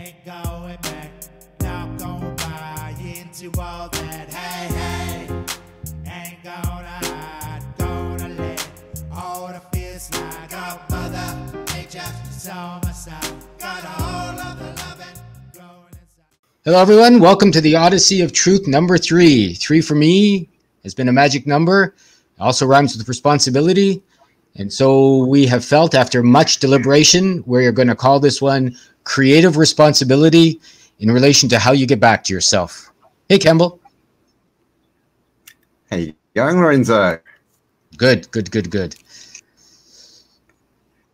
ain't going back. Not gonna buy into all that. Hey, hey, ain't gonna hide. Gonna let all the fears slide. Got Mother Nature is on my side. Got all of the loving growing inside. Hello, everyone. Welcome to the Odyssey of Truth number 3. 3 for me has been a magic number. It also rhymes with responsibility. And so we have felt, after much deliberation, we're going to call this one Creative Responsibility in relation to how you get back to yourself. Hey, Cambell. Hey, young Lorenzo. Good, good, good, good.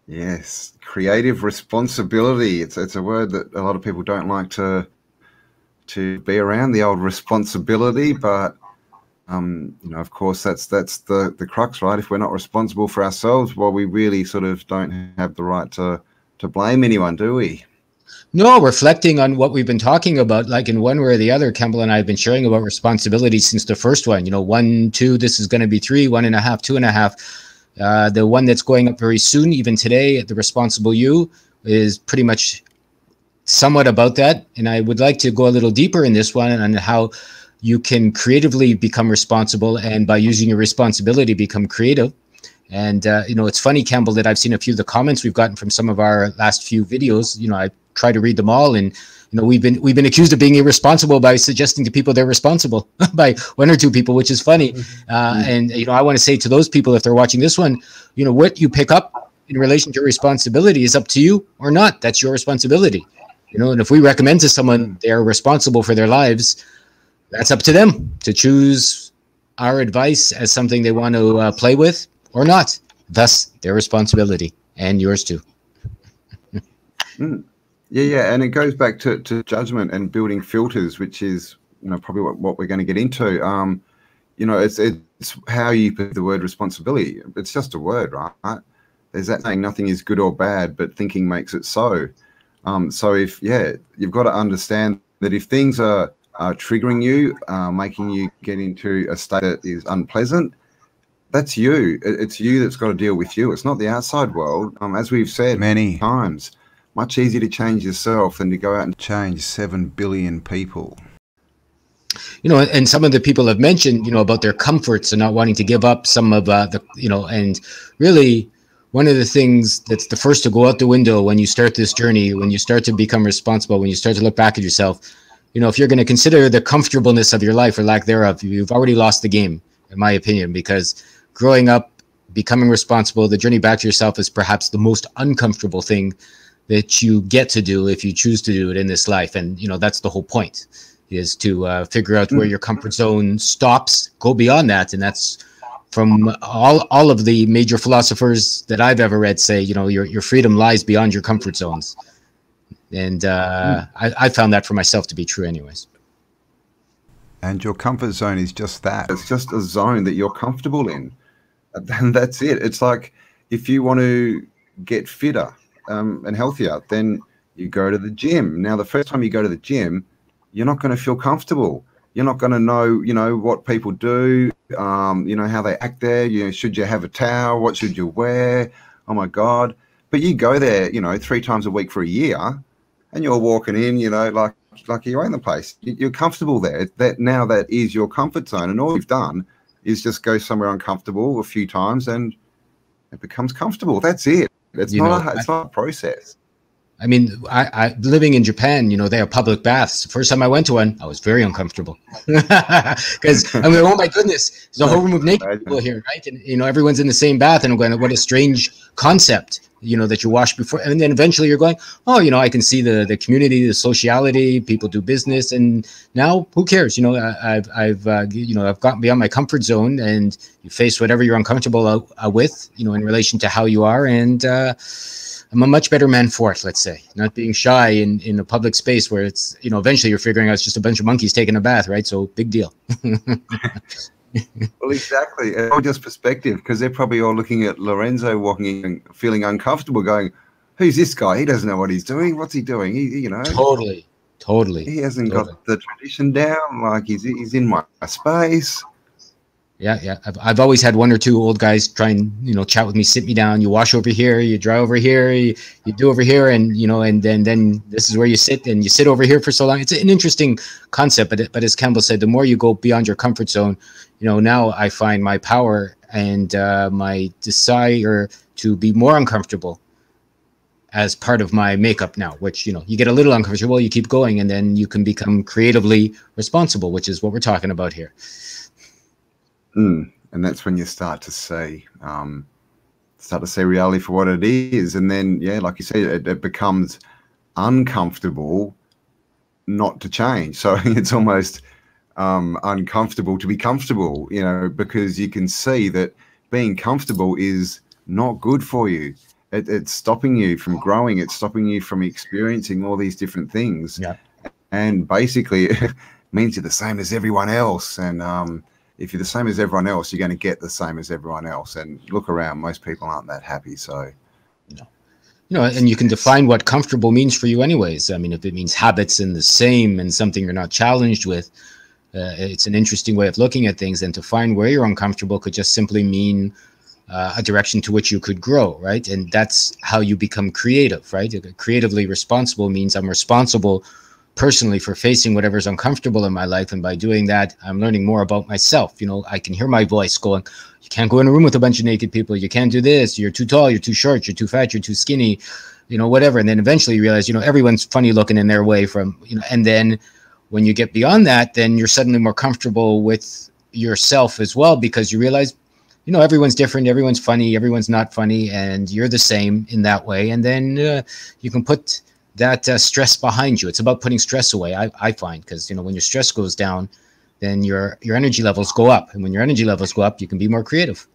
Yes, creative responsibility. It's a word that a lot of people don't like to be around, the old responsibility, but you know, of course, that's the crux, right? If we're not responsible for ourselves, well, we really sort of don't have the right to blame anyone, do we? No, reflecting on what we've been talking about, like in one way or the other, Cambell and I have been sharing about responsibility since the first one. You know, 1, 2, this is going to be 3, 1.5, 2.5. The one that's going up very soon, even today, the Responsible You, is pretty much somewhat about that. And I would like to go a little deeper in this one on how you can creatively become responsible, and by using your responsibility, become creative. And, you know, it's funny, Cambell, that I've seen a few of the comments we've gotten from some of our last few videos. You know, I try to read them all, and, you know, we've been accused of being irresponsible by suggesting to people they're responsible by 1 or 2 people, which is funny. And, you know, I want to say to those people, if they're watching this one, you know, what you pick up in relation to responsibility is up to you or not. That's your responsibility. You know, and if we recommend to someone they're responsible for their lives, that's up to them to choose our advice as something they want to play with or not. Thus, their responsibility, and yours too. Yeah, and it goes back to judgment and building filters, which is, you know, probably what we're going to get into. You know, it's how you put the word responsibility. It's just a word, right? There's that saying, nothing is good or bad, but thinking makes it so. So if, you've got to understand that if things are triggering you, making you get into a state that is unpleasant, that's you. It's you that's got to deal with you. It's not the outside world. As we've said many times, much easier to change yourself than to go out and change 7 billion people. You know, and some of the people have mentioned, you know, about their comforts and not wanting to give up some of the, you know, and really one of the things that's the first to go out the window when you start this journey, when you start to become responsible, when you start to look back at yourself, you know, if you're going to consider the comfortableness of your life or lack thereof, you've already lost the game, in my opinion, because growing up, becoming responsible, the journey back to yourself is perhaps the most uncomfortable thing that you get to do if you choose to do it in this life. And, you know, that's the whole point, is to figure out where your comfort zone stops, go beyond that. And that's from all of the major philosophers that I've ever read say, you know, your freedom lies beyond your comfort zones. And I found that for myself to be true anyways. And your comfort zone is just that. It's just a zone that you're comfortable in. And that's it. It's like if you want to get fitter and healthier, then you go to the gym. Now, the first time you go to the gym, you're not going to feel comfortable. You're not going to know, you know, what people do, you know, how they act there. You know, should you have a towel? What should you wear? Oh, my God. But you go there, you know, 3 times a week for a year, and you're walking in, you know, like you own the place. You're comfortable there. Now that is your comfort zone. And all you've done is just go somewhere uncomfortable a few times and it becomes comfortable. That's it. It's not a process. I mean, I living in Japan, you know, they have public baths. The first time I went to one, I was very uncomfortable because I mean, oh my goodness, there's a whole room of naked people here, right? And, you know, everyone's in the same bath, and I'm going, what a strange concept, you know, that you wash before. And then eventually you're going, oh, you know, I can see the community, the sociality, people do business. And now who cares? You know, I've gotten beyond my comfort zone, and you face whatever you're uncomfortable with, you know, in relation to how you are. And, I'm a much better man for it, let's say, not being shy in a public space where it's, you know, eventually you're figuring out it's just a bunch of monkeys taking a bath, right? So big deal. Well, exactly. It's all just perspective, because they're probably all looking at Lorenzo walking in, feeling uncomfortable, going, who's this guy? He doesn't know what he's doing. What's he doing? You know, totally. He hasn't got the tradition down. Like he's in my space. Yeah, yeah. I've always had one or two old guys try and, you know, chat with me, sit me down. You wash over here, you dry over here, you do over here, and you know, and then this is where you sit, and you sit over here for so long. It's an interesting concept, but as Cambell said, the more you go beyond your comfort zone, you know, now I find my power and my desire to be more uncomfortable as part of my makeup now. Which, you know, you get a little uncomfortable, you keep going, and then you can become creatively responsible, which is what we're talking about here. And that's when you start to see reality for what it is. And then, yeah, like you said, it becomes uncomfortable not to change. So it's almost uncomfortable to be comfortable, you know, because you can see that being comfortable is not good for you. It's stopping you from growing. It's stopping you from experiencing all these different things. Yeah. And basically it means you're the same as everyone else. And if you're the same as everyone else, you're going to get the same as everyone else. And look around, most people aren't that happy. So, you know, and you can define what comfortable means for you anyways. I mean, if it means habits and the same and something you're not challenged with, it's an interesting way of looking at things. And to find where you're uncomfortable could just simply mean a direction to which you could grow, right? And that's how you become creative, right? Creatively responsible means I'm responsible personally for facing whatever's uncomfortable in my life, and by doing that, I'm learning more about myself. You know, I can hear my voice going, you can't go in a room with a bunch of naked people, you can't do this, you're too tall, you're too short, you're too fat, you're too skinny, you know, whatever. And then eventually you realize, you know, everyone's funny looking in their way from, you know, and then when you get beyond that, then you're suddenly more comfortable with yourself as well, because you realize, you know, everyone's different, everyone's funny, everyone's not funny, and you're the same in that way. And then you can put that stress behind you. It's about putting stress away, I find, because, you know, when your stress goes down, then your energy levels go up. And when your energy levels go up, you can be more creative.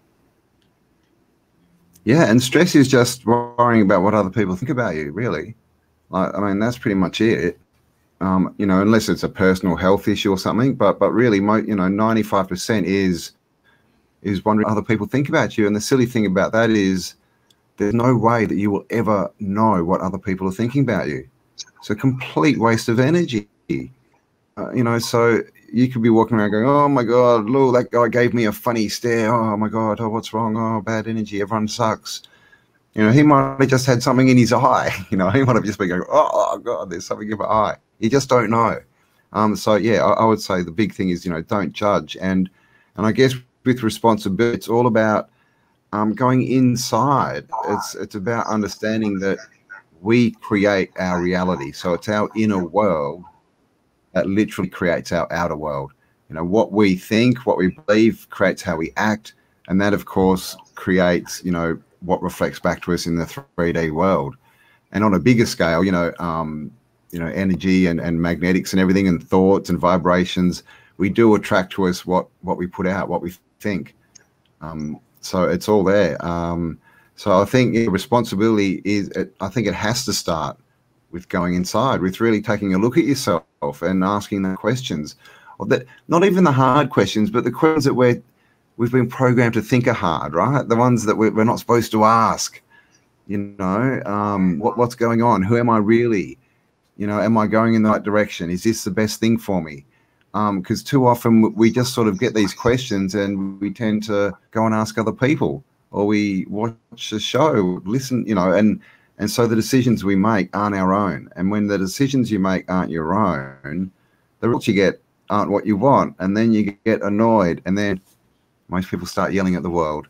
Yeah, and stress is just worrying about what other people think about you, really. I mean, that's pretty much it. You know, unless it's a personal health issue or something, but really, you know, 95% is wondering what other people think about you. And the silly thing about that is there's no way that you will ever know what other people are thinking about you. It's a complete waste of energy. You know, so you could be walking around going, oh my God, look, that guy gave me a funny stare. Oh my God, oh, what's wrong? Oh, bad energy. Everyone sucks. You know, he might have just had something in his eye. You know, he might have just been going, oh God, there's something in my eye. You just don't know. So yeah, I would say the big thing is, you know, don't judge. And I guess with responsibility, it's all about going inside. It's about understanding that we create our reality. So it's our inner world that literally creates our outer world. You know, what we think, what we believe creates how we act. And that, of course, creates, you know, what reflects back to us in the 3D world. And on a bigger scale, you know, energy and magnetics and everything and thoughts and vibrations, we do attract to us what we put out, what we think. So it's all there. So I think responsibility is, I think it has to start with going inside, with really taking a look at yourself and asking the questions, or that, not even the hard questions, but the questions that we've been programmed to think are hard, right? The ones that we're not supposed to ask. You know, what's going on? Who am I really? You know, am I going in the right direction? Is this the best thing for me? Because too often we just sort of get these questions and we tend to go and ask other people, or we watch a show, listen, you know, and so the decisions we make aren't our own. And when the decisions you make aren't your own, the results you get aren't what you want. And then you get annoyed, and then most people start yelling at the world.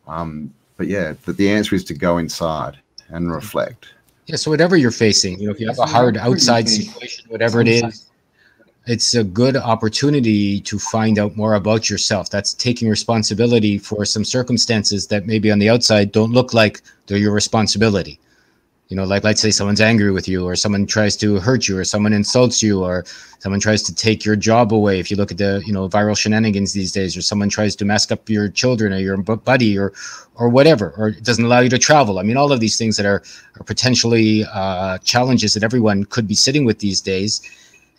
But yeah, the answer is to go inside and reflect. Yeah, so whatever you're facing, you know, if you have a hard outside situation, whatever it is, it's a good opportunity to find out more about yourself. That's taking responsibility for some circumstances that maybe on the outside don't look like they're your responsibility. You know, like let's say someone's angry with you, or someone tries to hurt you, or someone insults you, or someone tries to take your job away. If you look at the, you know, viral shenanigans these days, or someone tries to mess up your children or your buddy or whatever, or it doesn't allow you to travel. I mean, all of these things that are potentially challenges that everyone could be sitting with these days.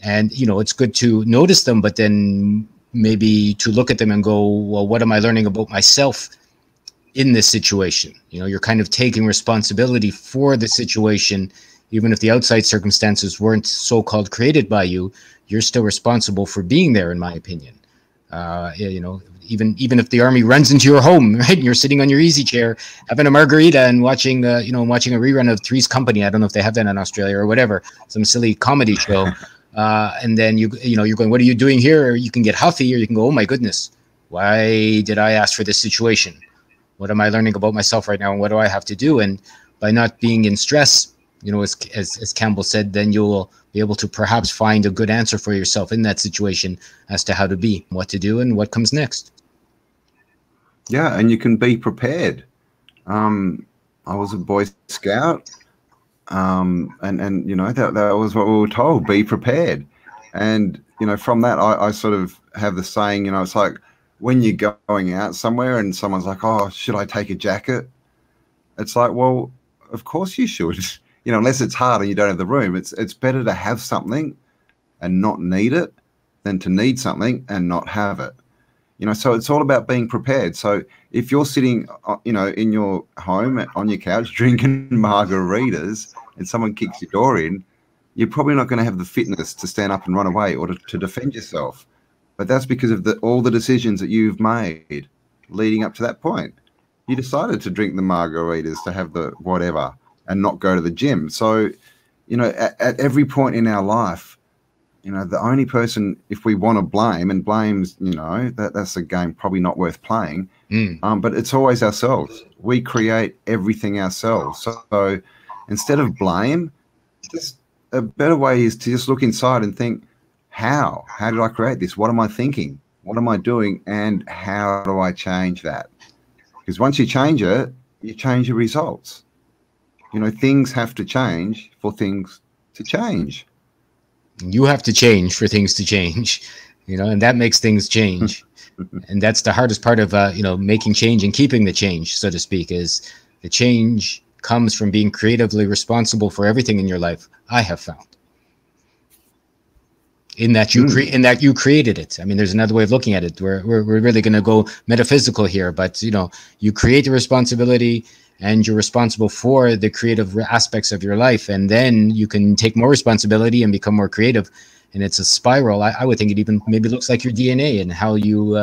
And, you know, it's good to notice them, but then maybe to look at them and go, well, what am I learning about myself in this situation? You know, you're kind of taking responsibility for the situation. Even if the outside circumstances weren't so-called created by you, you're still responsible for being there, in my opinion. You know, even if the army runs into your home, right, and you're sitting on your easy chair having a margarita and watching you know, watching a rerun of Three's Company. I don't know if they have that in Australia or whatever, some silly comedy show. And then you know, you're going, what are you doing here? Or you can get huffy, or you can go, oh my goodness, why did I ask for this situation? What am I learning about myself right now, and what do I have to do? And by not being in stress, you know, as Cambell said, then you'll be able to perhaps find a good answer for yourself in that situation as to how to be, what to do, and what comes next. Yeah, and you can be prepared. I was a Boy Scout, and you know, that was what we were told: be prepared. And you know, from that, I sort of have the saying, you know, it's like when you're going out somewhere and someone's like, "Oh, should I take a jacket?" It's like, well, of course you should. You know, unless it's hard and you don't have the room, it's better to have something and not need it than to need something and not have it. You know, so it's all about being prepared. So if you're sitting, you know, in your home on your couch drinking margaritas and someone kicks your door in, you're probably not going to have the fitness to stand up and run away or to defend yourself. But that's because of all the decisions that you've made leading up to that point. You decided to drink the margaritas, to have the whatever, and not go to the gym. So, you know, at every point in our life, you know, the only person, if we want to blame, and blame's, you know, that's a game probably not worth playing, but it's always ourselves. We create everything ourselves. So instead of blame, just a better way is to just look inside and think, how did I create this? What am I thinking? What am I doing? And how do I change that? Because once you change it, you change your results. You know, things have to change for things to change. You have to change for things to change, you know, and that makes things change. And that's the hardest part of, you know, making change and keeping the change, so to speak, is the change comes from being creatively responsible for everything in your life. I have found in that you created it. I mean, there's another way of looking at it. We're really going to go metaphysical here, but, you know, you create the responsibility and you're responsible for the creative aspects of your life. And then you can take more responsibility and become more creative. And it's a spiral. I would think it even maybe looks like your DNA and how you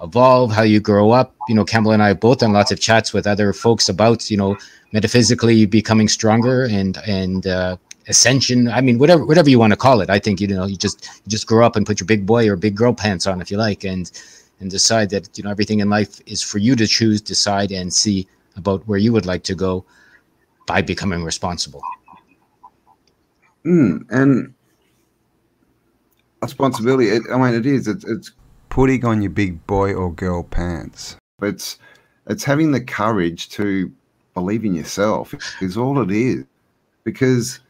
evolve, how you grow up. You know, Cambell and I have both done lots of chats with other folks about, you know, metaphysically becoming stronger and ascension. I mean, whatever you want to call it. I think, you know, you just grow up and put your big boy or big girl pants on, if you like, and decide that, you know, everything in life is for you to choose, decide, and see about where you would like to go by becoming responsible. And responsibility, I mean, it's putting on your big boy or girl pants. It's having the courage to believe in yourself is all it is. Because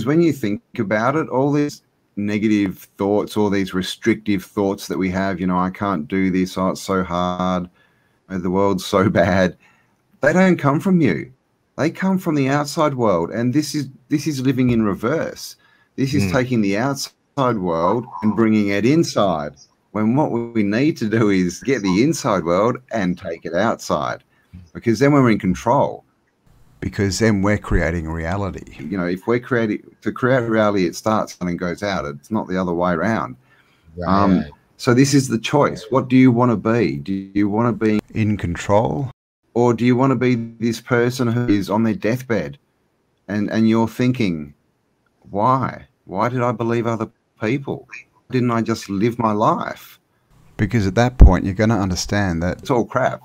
when you think about it, all these negative thoughts, all these restrictive thoughts that we have, you know, I can't do this, oh, it's so hard, the world's so bad, they don't come from you. They come from the outside world. And this is living in reverse. This is taking the outside world and bringing it inside, when what we need to do is get the inside world and take it outside, because then we're in control. Because then we're creating reality. You know, if we're to create reality, it starts and goes out. It's not the other way around. Right. So this is the choice. What do you want to be? Do you want to be in control? Or do you want to be this person who is on their deathbed and you're thinking, why? Why did I believe other people? Why didn't I just live my life? Because at that point, you're going to understand that it's all crap.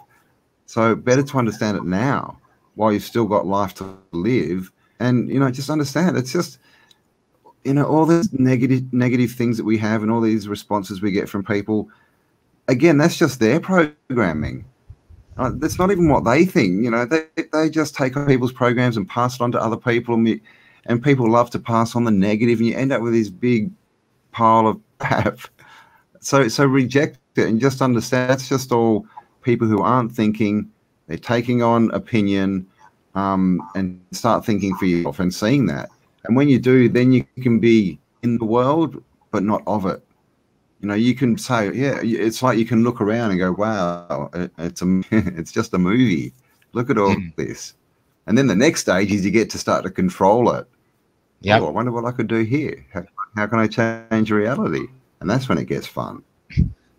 So better to understand it now while you've still got life to live. And, you know, just understand it's just, you know, all these negative things that we have and all these responses we get from people. Again, that's just their programming. That's not even what they think. You know, they just take on people's programs and pass it on to other people, and people love to pass on the negative, and you end up with this big pile of crap. So reject it and just understand that's just all people who aren't thinking. They're taking on opinion, and start thinking for yourself and seeing that. And when you do, then you can be in the world, but not of it. You know, you can say, yeah, it's like you can look around and go, wow, it's just a movie. Look at all this. And then the next stage is you get to start to control it. Yeah. Oh, I wonder what I could do here. How can I change reality? And that's when it gets fun.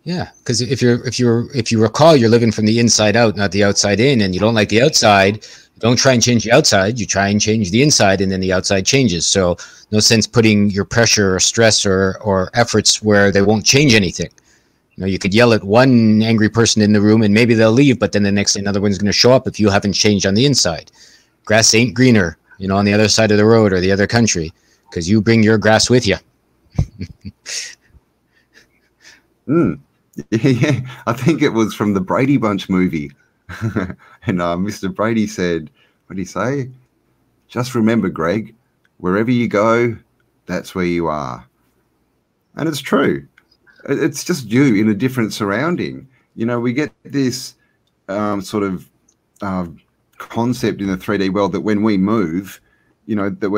Yeah, because if you recall, you're living from the inside out, not the outside in, and you don't like the outside. You don't try and change the outside. You try and change the inside, and then the outside changes. So no sense putting your pressure or stress or efforts where they won't change anything. You know, you could yell at one angry person in the room, and maybe they'll leave, but then the next day another one's going to show up if you haven't changed on the inside. Grass ain't greener, you know, on the other side of the road or the other country, because you bring your grass with you. Yeah, I think it was from the Brady Bunch movie. And Mr. Brady said, what did he say? Just remember, Greg, wherever you go, that's where you are. And it's true. It's just you in a different surrounding. You know, we get this sort of concept in the 3D world that when we move, you know, that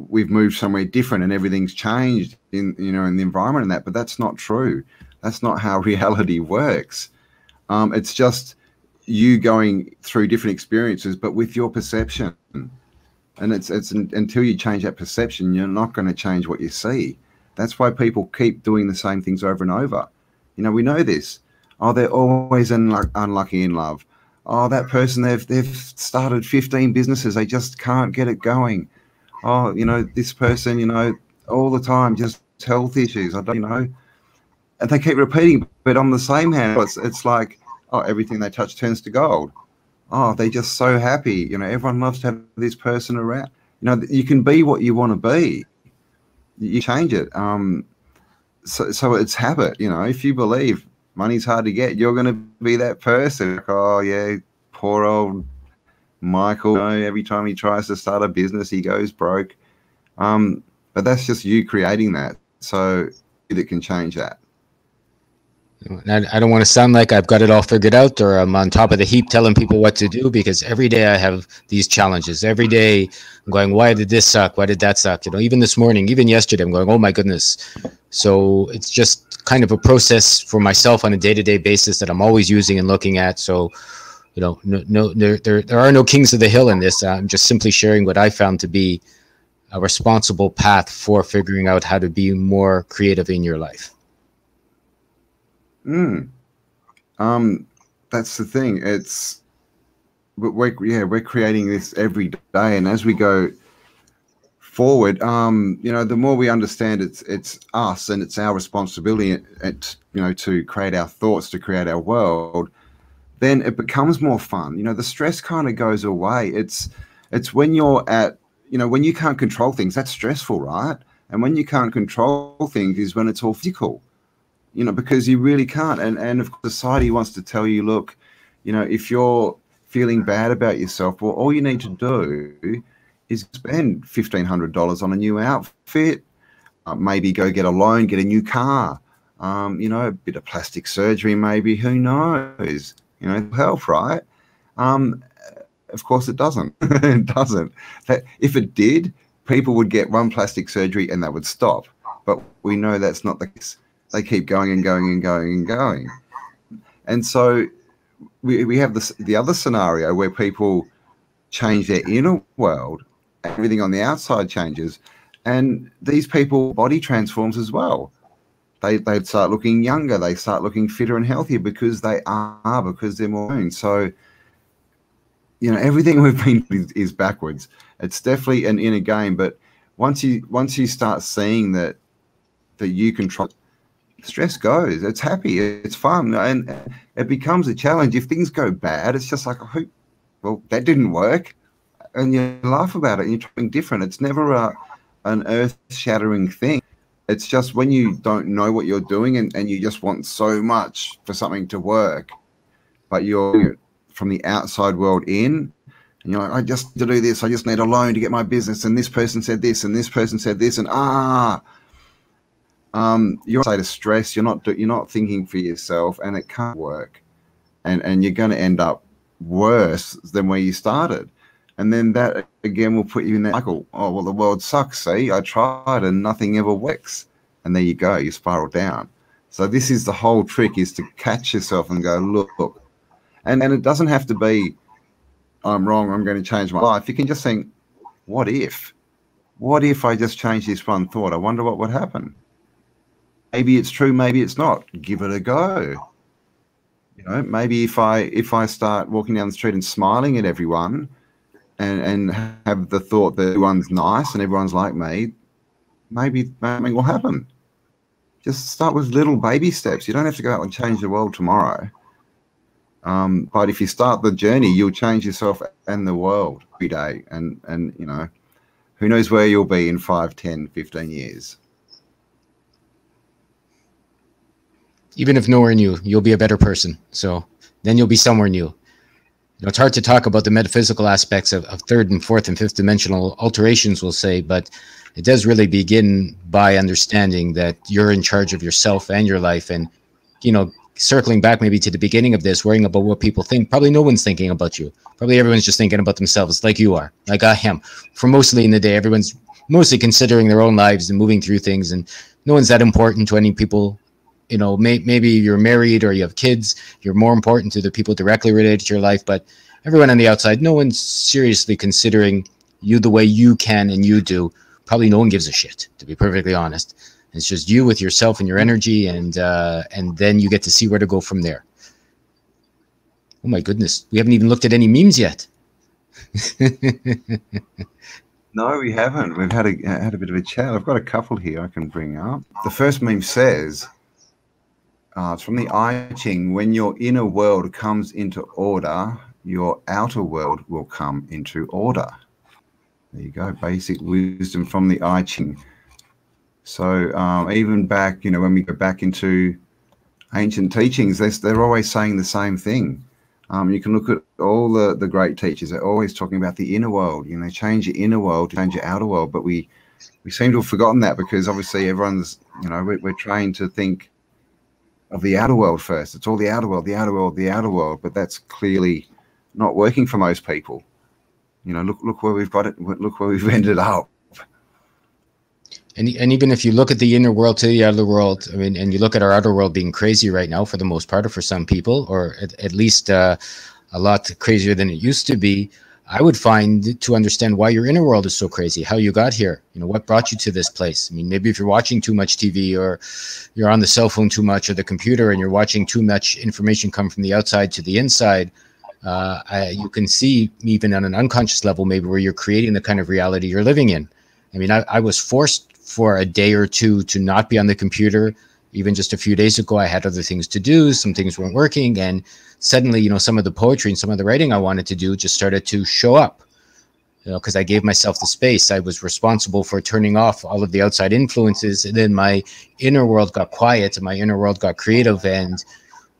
we've moved somewhere different and everything's changed in, you know, in the environment and that, but that's not true. That's not how reality works. It's just you going through different experiences, but with your perception. And it's until you change that perception, you're not going to change what you see. That's why people keep doing the same things over and over. You know, we know this. Oh, they're always unlucky in love. Oh, that person, they've started 15 businesses. They just can't get it going. Oh, you know, this person, you know, all the time, just health issues. I don't, you know. And they keep repeating, but on the same hand, it's like, oh, everything they touch turns to gold. Oh, they're just so happy. You know, everyone loves to have this person around. You know, you can be what you want to be. You change it. So it's habit. You know, if you believe money's hard to get, you're going to be that person. Like, oh, yeah, poor old Michael. You know, every time he tries to start a business, he goes broke. But that's just you creating that. So that can change that. I don't want to sound like I've got it all figured out or I'm on top of the heap telling people what to do, because every day I have these challenges. Every day I'm going, why did this suck? Why did that suck? You know, even this morning, even yesterday, I'm going, oh my goodness. So it's just kind of a process for myself on a day-to-day basis that I'm always using and looking at. So, you know, there are no kings of the hill in this. I'm just simply sharing what I found to be a responsible path for figuring out how to be more creative in your life. That's the thing. We're creating this every day, and as we go forward, you know, the more we understand it's us and it's our responsibility, you know, to create our thoughts, to create our world, then it becomes more fun. You know, the stress kind of goes away. It's when you're at, you know, when you can't control things, that's stressful, right? And when you can't control things is when it's all physical. You know, because you really can't. And if society wants to tell you, look, you know, if you're feeling bad about yourself, well, all you need to do is spend $1,500 on a new outfit, maybe go get a loan, get a new car, you know, a bit of plastic surgery, maybe, who knows, you know, health, right? Of course it doesn't. It doesn't. If it did, people would get one plastic surgery and that would stop. But we know that's not the case. They keep going and going and going and going. And so we have the other scenario where people change their inner world, everything on the outside changes, and these people body transforms as well. They start looking younger, they start looking fitter and healthier because they're more own. So, you know, everything we've been is backwards. It's definitely an inner game, but once you start seeing that you control, stress goes. It's happy. It's fun. And it becomes a challenge. If things go bad, it's just like, oh, well, that didn't work. And you laugh about it and you're trying different. It's never an earth-shattering thing. It's just when you don't know what you're doing and you just want so much for something to work, but you're from the outside world in, and you're like, I just need to do this. I just need a loan to get my business. And this person said this and this person said this. And you're a state of stress. You're not thinking for yourself, and it can't work, and you're going to end up worse than where you started, and then that again will put you in that cycle. Oh well, the world sucks. See, I tried and nothing ever works, and there you go. You spiral down. So this is the whole trick: is to catch yourself and go, look, and it doesn't have to be, I'm wrong, I'm going to change my life. You can just think, what if I just changed this one thought? I wonder what would happen. maybe it's true, maybe it's not. Give it a go. You know, maybe if I start walking down the street and smiling at everyone, and have the thought that everyone's nice and everyone's like me, maybe something will happen. Just start with little baby steps. You don't have to go out and change the world tomorrow. But if you start the journey, you'll change yourself and the world every day. And you know, who knows where you'll be in 5, 10, 15 years. Even if nowhere new, you'll be a better person. So then you'll be somewhere new. You know, it's hard to talk about the metaphysical aspects of third and fourth and fifth dimensional alterations, we'll say, but it does really begin by understanding that you're in charge of yourself and your life. And, you know, circling back maybe to the beginning of this, worrying about what people think, probably no one's thinking about you. Probably everyone's just thinking about themselves like you are, like I am. For mostly in the day, everyone's mostly considering their own lives and moving through things, and no one's that important to any people. You know, maybe you're married or you have kids, you're more important to the people directly related to your life, but everyone on the outside, no one's seriously considering you the way you can and you do. Probably no one gives a shit, to be perfectly honest. It's just you with yourself and your energy, and then you get to see where to go from there. Oh my goodness, we haven't even looked at any memes yet. No, we haven't. We've had a bit of a chat. I've got a couple here I can bring up. The first meme says, it's from the I Ching, when your inner world comes into order, your outer world will come into order. There you go, basic wisdom from the I Ching. So even back, you know, when we go back into ancient teachings, they're always saying the same thing. You can look at all the great teachers. They're always talking about the inner world. You know, change your inner world to change your outer world. But we seem to have forgotten that, because obviously everyone's, you know, we're trained to think of the outer world first. It's all the outer world, the outer world, the outer world. But that's clearly not working for most people. You know, look where we've got it. Look where we've ended up. And even if you look at the inner world to the outer world, I mean, and you look at our outer world being crazy right now for the most part, or for some people, or at least a lot crazier than it used to be, I would find to understand why your inner world is so crazy, how you got here, you know, what brought you to this place. I mean, maybe if you're watching too much TV, or you're on the cell phone too much, or the computer, and you're watching too much information come from the outside to the inside, you can see even on an unconscious level, maybe where you're creating the kind of reality you're living in. I mean, I was forced for a day or two to not be on the computer. Even just a few days ago, I had other things to do. Some things weren't working. And suddenly, you know, some of the poetry and some of the writing I wanted to do just started to show up, you know, because I gave myself the space. I was responsible for turning off all of the outside influences. And then my inner world got quiet and my inner world got creative, and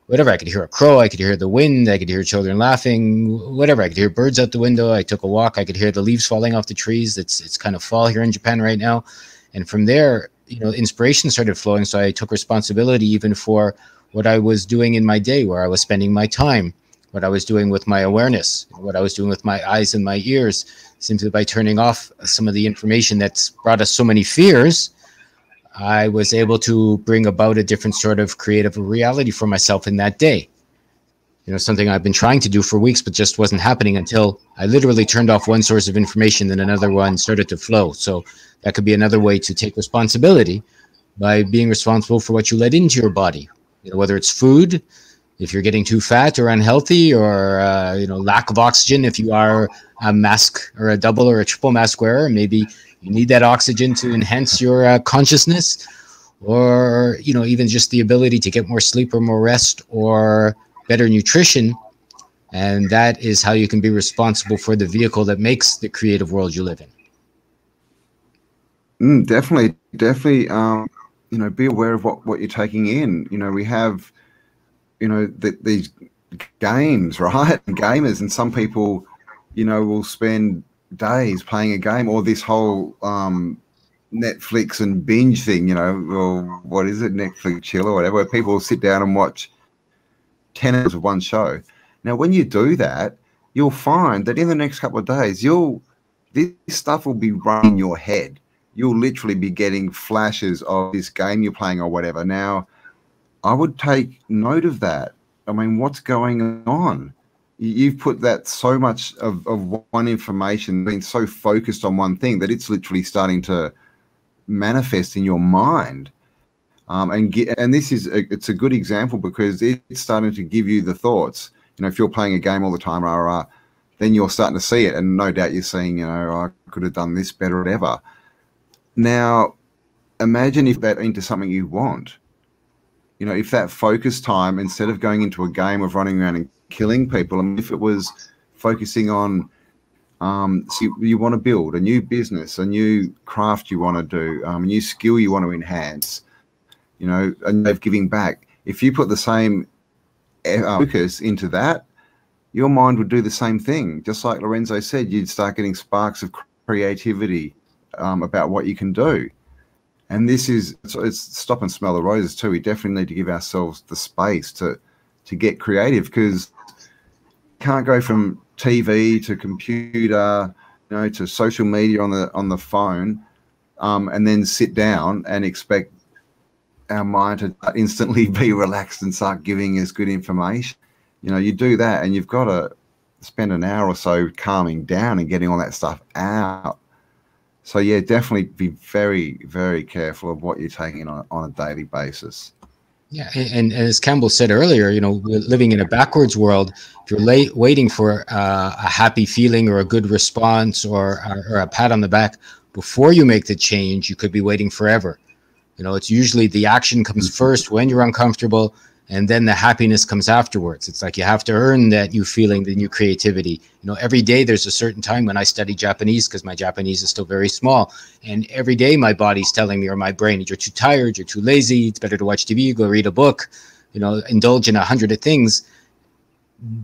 whatever. I could hear a crow. I could hear the wind. I could hear children laughing, whatever. I could hear birds out the window. I took a walk. I could hear the leaves falling off the trees. It's kind of fall here in Japan right now. And from there, you know, inspiration started flowing. So I took responsibility even for what I was doing in my day, where I was spending my time, what I was doing with my awareness, what I was doing with my eyes and my ears, simply by turning off some of the information that's brought us so many fears. I was able to bring about a different sort of creative reality for myself in that day. You know, something I've been trying to do for weeks, but just wasn't happening until I literally turned off one source of information, then another one started to flow. So that could be another way to take responsibility, by being responsible for what you let into your body. You know, whether it's food, if you're getting too fat or unhealthy, or, you know, lack of oxygen, if you are a mask or a double or a triple mask wearer, maybe you need that oxygen to enhance your consciousness, or, you know, even just the ability to get more sleep or more rest or better nutrition. And that is how you can be responsible for the vehicle that makes the creative world you live in. Definitely. You know, be aware of what you're taking in. You know, we have, you know, these games, right? And gamers, and some people, you know, will spend days playing a game, or this whole Netflix and binge thing, you know, or what is it, Netflix chill or whatever, where people will sit down and watch 10 hours of one show. Now, when you do that, you'll find that in the next couple of days, this stuff will be running in your head. You'll literally be getting flashes of this game you're playing or whatever. Now, I would take note of that. I mean, what's going on? You've put that so much of one information, being so focused on one thing, that it's literally starting to manifest in your mind. And this is it's a good example because it's starting to give you the thoughts. You know, if you're playing a game all the time, then you're starting to see it, and no doubt you're seeing, you know, I could have done this better, or whatever. Now, imagine if that into something you want. You know, if that focus time, instead of going into a game of running around and killing people, and if it was focusing on, so you want to build a new business, a new craft you want to do, a new skill you want to enhance, you know, and of giving back. If you put the same focus into that, your mind would do the same thing. Just like Lorenzo said, you'd start getting sparks of creativity about what you can do. And this is, it's stop and smell the roses too. We definitely need to give ourselves the space to get creative, because you can't go from TV to computer, you know, to social media on the phone, and then sit down and expect our mind to instantly be relaxed and start giving us good information. You know, you do that and you've got to spend an hour or so calming down and getting all that stuff out. So yeah, definitely be very, very careful of what you're taking on a daily basis. Yeah, and as Cambell said earlier, you know, we're living in a backwards world. If you're waiting for a happy feeling or a good response or a pat on the back before you make the change, you could be waiting forever. You know, it's usually the action comes first when you're uncomfortable, and then the happiness comes afterwards. It's like you have to earn that new feeling, the new creativity. You know, every day there's a certain time when I study Japanese, because my Japanese is still very small. And every day my body's telling me, or my brain, you're too tired, you're too lazy, it's better to watch TV, go read a book, you know, indulge in 100 of things.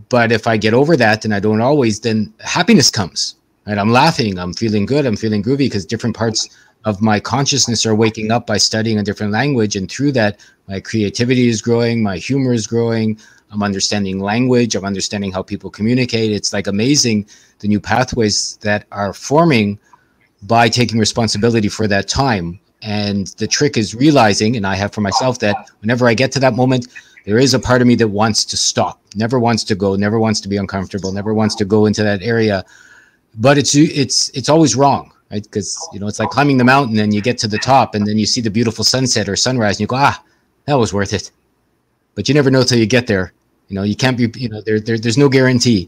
But if I get over that, and I don't always, then happiness comes. And I'm laughing, I'm feeling good, I'm feeling groovy, because different parts of my consciousness are waking up by studying a different language. And through that, my creativity is growing, my humor is growing, I'm understanding language, I'm understanding how people communicate. It's like amazing, the new pathways that are forming by taking responsibility for that time. And the trick is realizing, and I have for myself, that whenever I get to that moment, there is a part of me that wants to stop, never wants to go, never wants to be uncomfortable, never wants to go into that area. But it's always wrong. Right? Because, you know, it's like climbing the mountain and you get to the top and then you see the beautiful sunset or sunrise and you go, that was worth it. But you never know till you get there. You know, you can't be, you know, there's no guarantee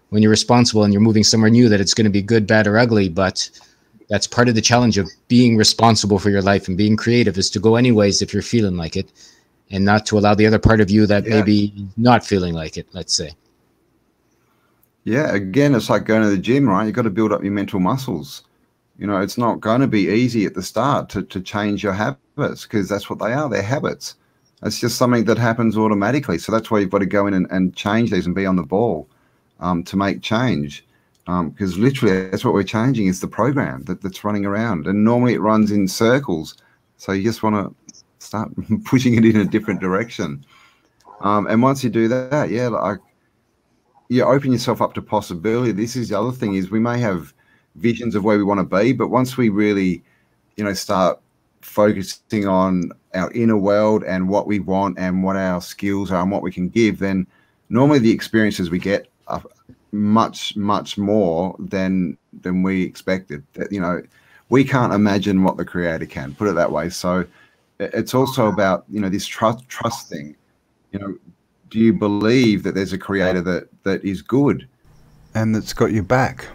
when you're responsible and you're moving somewhere new that it's going to be good, bad, or ugly. But that's part of the challenge of being responsible for your life and being creative, is to go anyways if you're feeling like it, and not to allow the other part of you that maybe not feeling like it, let's say. Yeah, again, it's like going to the gym, right? You've got to build up your mental muscles. You know, it's not going to be easy at the start to change your habits, because that's what they are. They're habits. It's just something that happens automatically. So that's why you've got to go in and change these and be on the ball to make change. Because literally that's what we're changing, is the program that's running around. And normally it runs in circles. So you just want to start pushing it in a different direction. And once you do that, yeah, like, you open yourself up to possibility. This is the other thing, is we may have visions of where we want to be, but once we really, you know, start focusing on our inner world and what we want and what our skills are and what we can give, then normally the experiences we get are much, much more than we expected. You know, we can't imagine what the creator can, put it that way. So it's also about, you know, this trust thing. You know, do you believe that there's a creator that is good and that's got your back?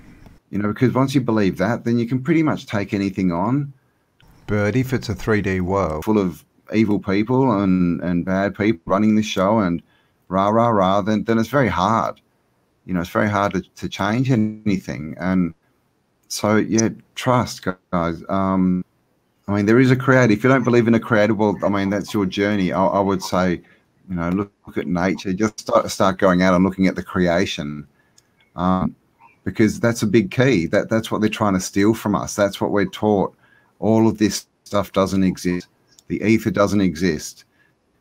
You know, because once you believe that, then you can pretty much take anything on. But if it's a 3D world full of evil people and bad people running the show and rah, then it's very hard. You know, it's very hard to change anything. And so, yeah, trust, guys. I mean, there is a creator. If you don't believe in a creator, well, I mean, that's your journey. I would say, you know, look at nature. Just start going out and looking at the creation. Because that's a big key. That's what they're trying to steal from us. That's what we're taught. All of this stuff doesn't exist. The ether doesn't exist.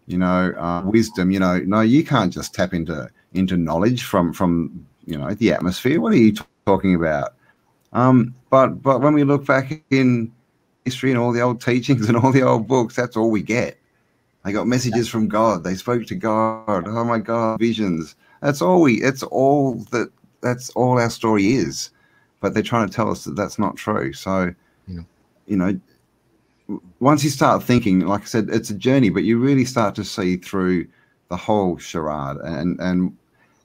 You know, wisdom. You know, no, you can't just tap into knowledge from you know, the atmosphere. What are you talking about? But when we look back in history and all the old teachings and all the old books, that's all we get. They got messages from God. They spoke to God. Oh my God, visions. That's all that's all our story is. But they're trying to tell us that that's not true. So, you know, once you start thinking, like I said, it's a journey, but you really start to see through the whole charade, and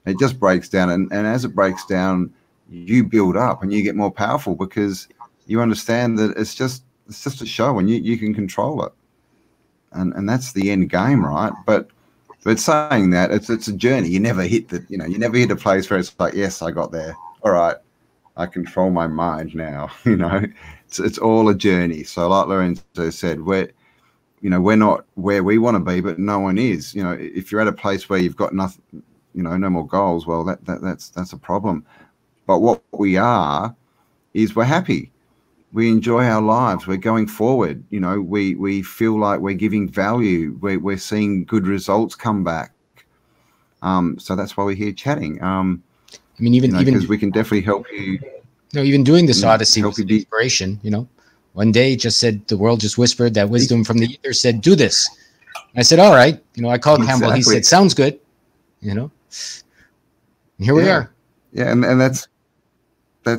it just breaks down. And as it breaks down, you build up and you get more powerful because you understand that it's just a show and you can control it. And that's the end game, right? But saying that, it's a journey. You never hit you never hit a place where it's like, yes, I got there. All right, I control my mind now. It's all a journey. So like Lorenzo said, we're not where we want to be, but no one is. If you're at a place where you've got nothing, no more goals, well, that's a problem. But what we are is we're happy. We enjoy our lives. We're going forward. We feel like we're giving value. We're seeing good results come back. So that's why we're here chatting. I mean, even because we can definitely help you. Even doing this Odyssey was an inspiration. One day just said, the world just whispered that wisdom from the ether said, do this. I said, all right. I called Cambell. He said, sounds good. And here we are. Yeah, and that's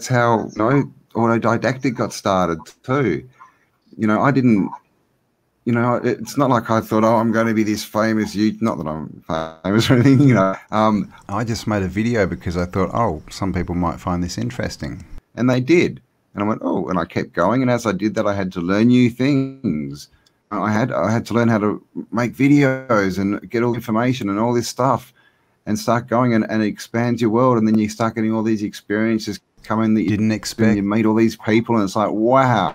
how Autodidactic got started too. I didn't. It's not like I thought, I'm going to be this famous. Not that I'm famous or anything. I just made a video because I thought, some people might find this interesting, and they did. And I went, and I kept going. And as I did that, I had to learn new things. I had to learn how to make videos and get all the information and all this stuff, and start going, and it expands your world. And then you start getting all these experiences coming that you didn't expect. You meet all these people, and it's like, wow,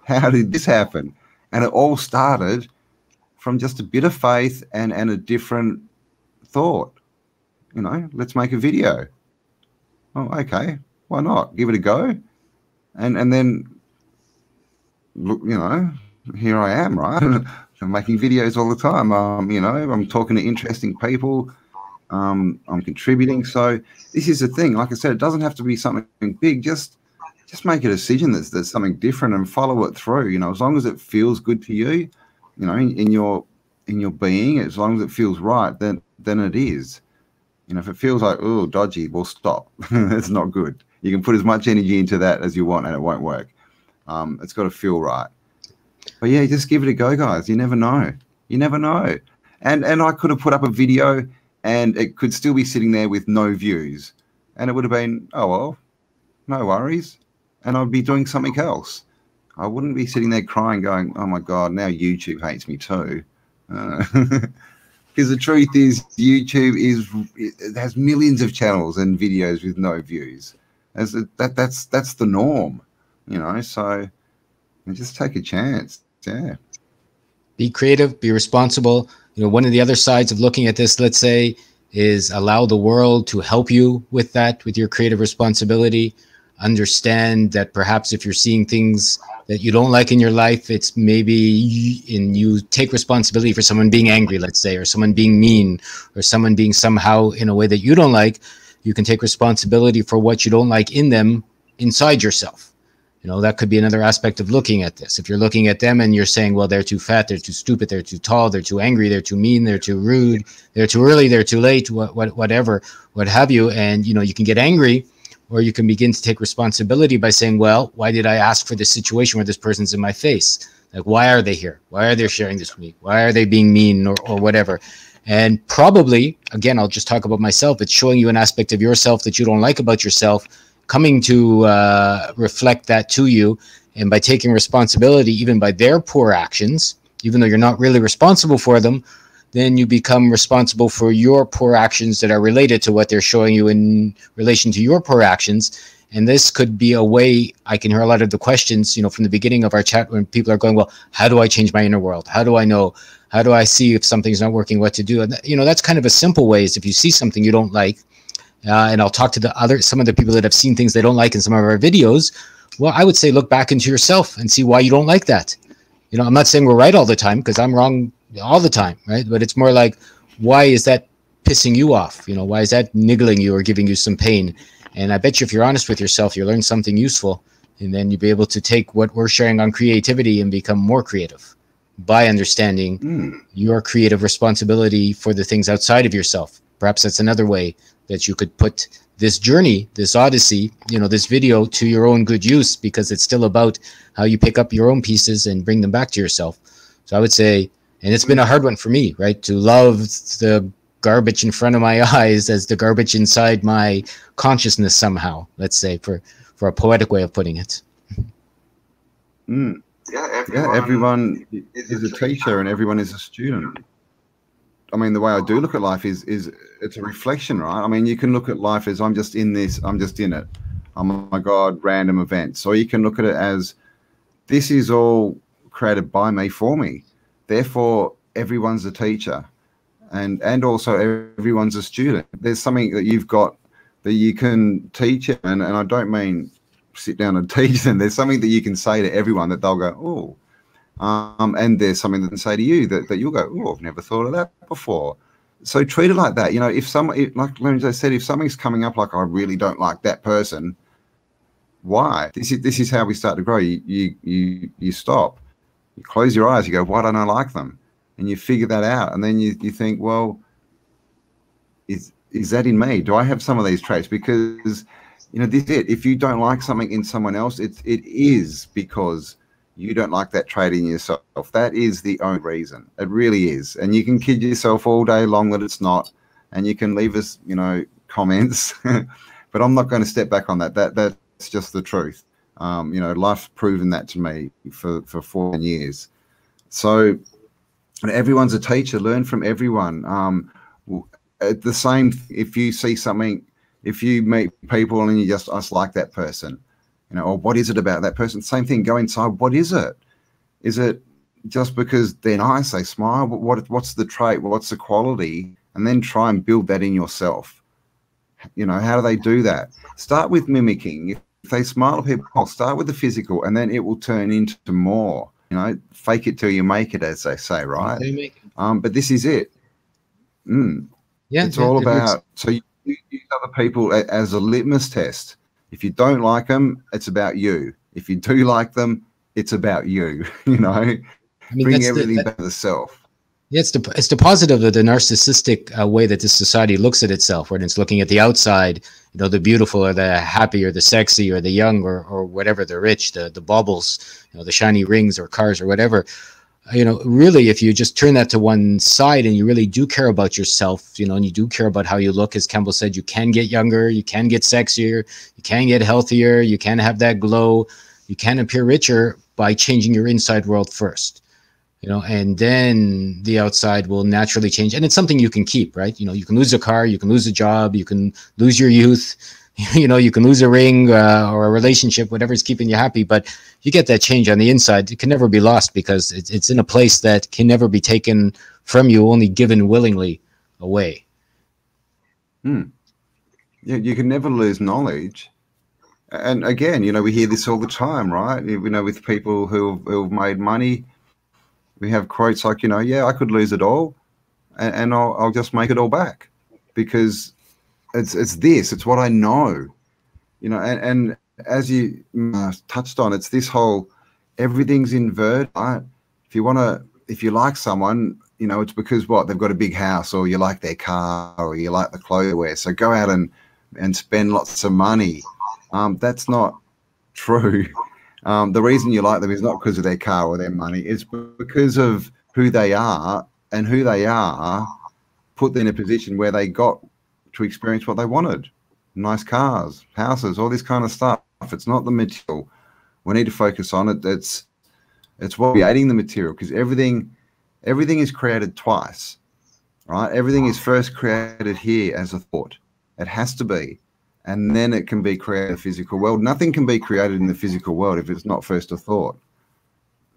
how did this happen? And it all started from just a bit of faith and a different thought. Let's make a video. Oh, okay, why not? Give it a go. And then, look, here I am, right? I'm making videos all the time. I'm talking to interesting people. I'm contributing. So this is the thing. Like I said, it doesn't have to be something big. Just make a decision that's something different and follow it through. As long as it feels good to you, in your being, as long as it feels right, then it is. If it feels like, oh, dodgy, well, stop. It's not good. You can put as much energy into that as you want, and it won't work. It's got to feel right. But yeah, just give it a go, guys. You never know. You never know. And I could have put up a video, and it could still be sitting there with no views. And it would have been, oh, well, no worries. And I'd be doing something else. I wouldn't be sitting there crying going, oh, my God, now YouTube hates me too. Because the truth is, YouTube it has millions of channels and videos with no views. That's the norm, so just take a chance. Yeah. Be creative, be responsible. One of the other sides of looking at this, let's say, is allow the world to help you with that, with your creative responsibility. Understand that perhaps if you're seeing things that you don't like in your life, it's maybe you take responsibility for someone being angry, let's say, or someone being mean, or someone being somehow in a way that you don't like. You can take responsibility for what you don't like in them inside yourself. That could be another aspect of looking at this. If you're looking at them and you're saying, well, they're too fat, they're too stupid, they're too tall, they're too angry, they're too mean, they're too rude, they're too early, they're too late, whatever, what have you. And, you can get angry, or you can begin to take responsibility by saying, well, why did I ask for this situation where this person's in my face? Like, why are they here? Why are they sharing this with me? Why are they being mean or whatever? And probably, again, I'll just talk about myself. It's showing you an aspect of yourself that you don't like about yourself, coming to reflect that to you. And by taking responsibility, even by their poor actions, even though you're not really responsible for them, then you become responsible for your poor actions that are related to what they're showing you in relation to your poor actions. And this could be a way. I can hear a lot of the questions, from the beginning of our chat, when people are going, well, how do I change my inner world? How do I know? How do I see if something's not working, what to do? And, that's kind of a simple way, is if you see something you don't like, and I'll talk to some of the people that have seen things they don't like in some of our videos. Well, I would say, look back into yourself and see why you don't like that. I'm not saying we're right all the time, because I'm wrong all the time, right? But it's more like, why is that pissing you off? Why is that niggling you or giving you some pain? And I bet you if you're honest with yourself, you learn something useful, and then you'll be able to take what we're sharing on creativity and become more creative by understanding your creative responsibility for the things outside of yourself. Perhaps that's another way that you could put this journey, this Odyssey, you know, this video to your own good use, because it's still about how you pick up your own pieces and bring them back to yourself. So I would say, and it's been a hard one for me, right, to love the garbage in front of my eyes as the garbage inside my consciousness somehow, let's say, for a poetic way of putting it. Yeah, everyone is a teacher and everyone is a student. I mean, the way I do look at life is it's a reflection, right? I mean, you can look at life as I'm just in this, I'm just in it. Oh my God, random events. Or you can look at it as this is all created by me for me. Therefore, everyone's a teacher, and also everyone's a student. There's something that you've got that you can teach it, and I don't mean sit down and teach them. There's something that you can say to everyone that they'll go, oh, and there's something that can say to you that you'll go, oh, I've never thought of that before. So treat it like that. You know, if someone, like Lorenzo said, if something's coming up like I really don't like that person, why? This is how we start to grow. You stop, you close your eyes, you go, why don't I like them? And you figure that out, and then you think, well, is that in me? Do I have some of these traits? Because, you know, this is it. If you don't like something in someone else, it is because you don't like that trait in yourself. That is the only reason. It really is. And you can kid yourself all day long that it's not, and you can leave us, you know, comments, but I'm not going to step back on that. That's just the truth. You know, life's proven that to me for 4 years. So everyone's a teacher. Learn from everyone. The same, if you see something, if you meet people and you just like that person, you know, or what is it about that person? Same thing, go inside. What is it? Is it just because they're nice, they smile? What's the trait? What's the quality? And then try and build that in yourself. You know, how do they do that? Start with mimicking. If they smile at people, I'll start with the physical, and then it will turn into more. You know, fake it till you make it, as they say, right? But this is it. Yeah, it's all about. So you use other people as a litmus test. If you don't like them, it's about you. If you do like them, it's about you. You know, I mean, bring everything back to the self. Yeah, it's the positive of the narcissistic way that this society looks at itself, when it's looking at the outside, you know, the beautiful or the happy or the sexy or the young or whatever, the rich, the baubles, you know, the shiny rings or cars or whatever. You know, really, if you just turn that to one side and you really do care about yourself, you know, and you do care about how you look, as Cambell said, you can get younger, you can get sexier, you can get healthier, you can have that glow, you can appear richer by changing your inside world first. You know, and then the outside will naturally change. And it's something you can keep, right? You know, you can lose a car, you can lose a job, you can lose your youth, you know, you can lose a ring or a relationship, whatever's keeping you happy. But you get that change on the inside. It can never be lost, because it's in a place that can never be taken from you, only given willingly away. Yeah, you can never lose knowledge. And again, you know, we hear this all the time, right? You know, with people who've made money, we have quotes like, you know, yeah, I could lose it all, and I'll just make it all back, because it's what I know, you know. And as you touched on, it's this whole everything's inverted, right? If you like someone, you know, it's because what, they've got a big house, or you like their car, or you like the clothes they wear. So go out and spend lots of money. That's not true. The reason you like them is not because of their car or their money. It's because of who they are, and who they are put them in a position where they got to experience what they wanted. Nice cars, houses, all this kind of stuff. It's not the material. We need to focus on it. It's what we're creating the material, because everything is created twice, right? Everything is first created here as a thought. It has to be. And then it can be created in the physical world. Nothing can be created in the physical world if it's not first a thought.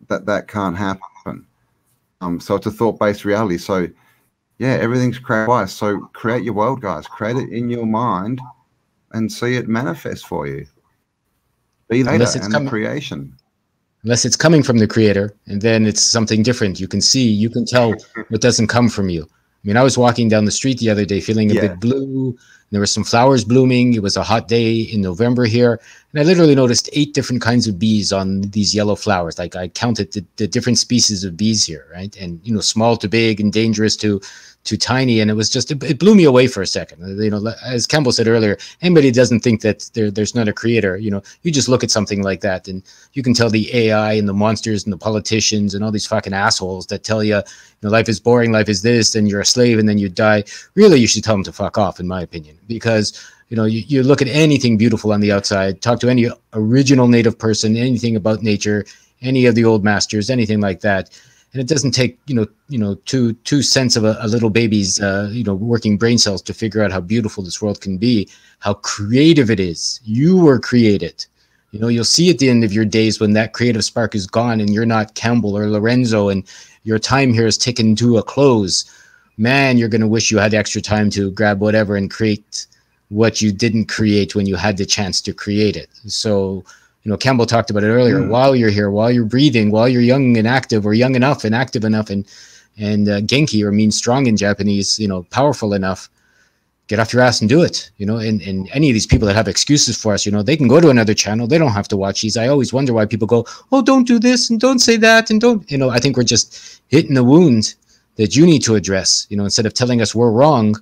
That can't happen. So it's a thought-based reality. So, yeah, everything's created twice. So create your world, guys. Create it in your mind and see it manifest for you. Be later and the creation. Unless it's coming from the creator, and then it's something different. You can see, you can tell what doesn't come from you. I mean, I was walking down the street the other day feeling a bit blue. There were some flowers blooming. It was a hot day in November here. And I literally noticed 8 different kinds of bees on these yellow flowers. Like I counted the different species of bees here, right? And, you know, small to big and dangerous to tiny. And it was just, it blew me away for a second. You know, as Cambell said earlier, anybody doesn't think that there's not a creator, you know, you just look at something like that and you can tell the AI and the monsters and the politicians and all these fucking assholes that tell you, you know, life is boring, life is this, and you're a slave and then you die. Really, you should tell them to fuck off, in my opinion, because, you know, you look at anything beautiful on the outside, talk to any original native person, anything about nature, any of the old masters, anything like that. And it doesn't take, you know, 2 cents of a little baby's, you know, working brain cells to figure out how beautiful this world can be, how creative it is. You were created. You know, you'll see at the end of your days when that creative spark is gone and you're not Cambell or Lorenzo and your time here is taken to a close. Man, you're going to wish you had extra time to grab whatever and create what you didn't create when you had the chance to create it. So, you know, Cambell talked about it earlier. While you're here, while you're breathing, while you're young and active, or young enough and active enough, and genki, or means strong in Japanese, you know, powerful enough, get off your ass and do it. You know, and any of these people that have excuses for us, you know, they can go to another channel. They don't have to watch these. I always wonder why people go, oh, don't do this and don't say that and don't, you know. I think we're just hitting the wound that you need to address. You know, instead of telling us we're wrong,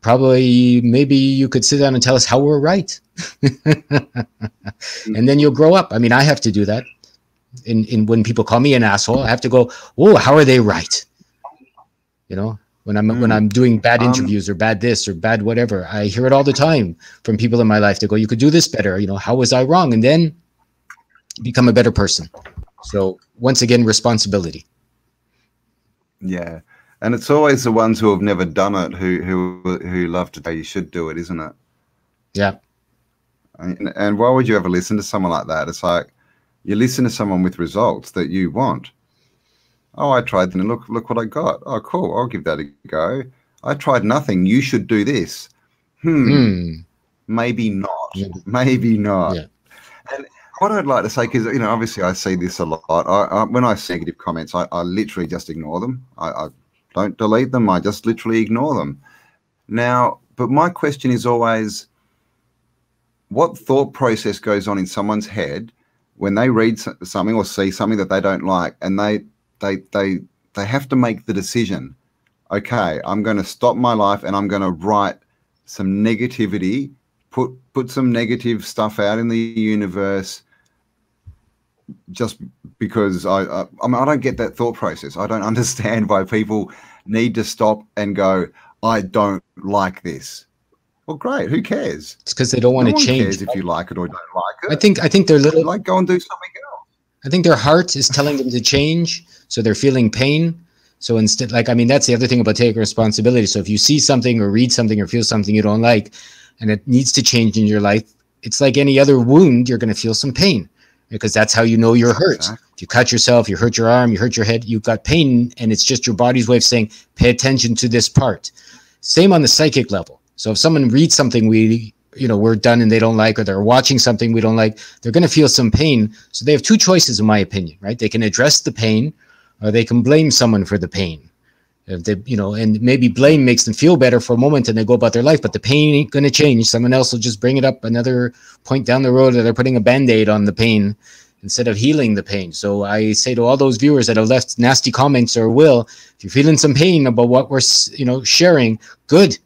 probably maybe you could sit down and tell us how we're right. And then you'll grow up. I mean, I have to do that. In when people call me an asshole, I have to go, oh, how are they right? You know, when I'm doing bad interviews or bad this or bad whatever, I hear it all the time from people in my life. They go, you could do this better. You know, how was I wrong? And then become a better person. So once again, responsibility. Yeah. And it's always the ones who have never done it who love to say you should do it, isn't it? Yeah. And why would you ever listen to someone like that? It's like you listen to someone with results that you want. Oh, I tried and look what I got. Oh, cool. I'll give that a go. I tried nothing. You should do this. Maybe not. Yeah. Maybe not. Yeah. And what I'd like to say, because, you know, obviously I see this a lot. When I see negative comments, I literally just ignore them. I don't delete them. I just literally ignore them. Now, but my question is always, what thought process goes on in someone's head when they read something or see something that they don't like, and they have to make the decision, okay, I'm going to stop my life and I'm going to write some negativity, put some negative stuff out in the universe, just because I mean, I don't get that thought process. I don't understand why people need to stop and go, I don't like this. Well, great. Who cares? It's because they don't want to change. No one cares if you like it or don't like it. I think they're little. Like, go and do something else. I think their heart is telling them to change, so they're feeling pain. So instead, like, I mean, that's the other thing about taking responsibility. So if you see something or read something or feel something you don't like, and it needs to change in your life, it's like any other wound. You're going to feel some pain, because that's how you know you're hurt. Exactly. If you cut yourself, you hurt your arm, you hurt your head, you've got pain, and it's just your body's way of saying, pay attention to this part. Same on the psychic level. So if someone reads something we're done and they don't like, or they're watching something we don't like, they're going to feel some pain. So they have 2 choices, in my opinion, right? They can address the pain, or they can blame someone for the pain. If they, you know, and maybe blame makes them feel better for a moment and they go about their life, but the pain ain't going to change. Someone else will just bring it up another point down the road, that they're putting a Band-Aid on the pain instead of healing the pain. So I say to all those viewers that have left nasty comments or will, if you're feeling some pain about what we're, you know, sharing, good.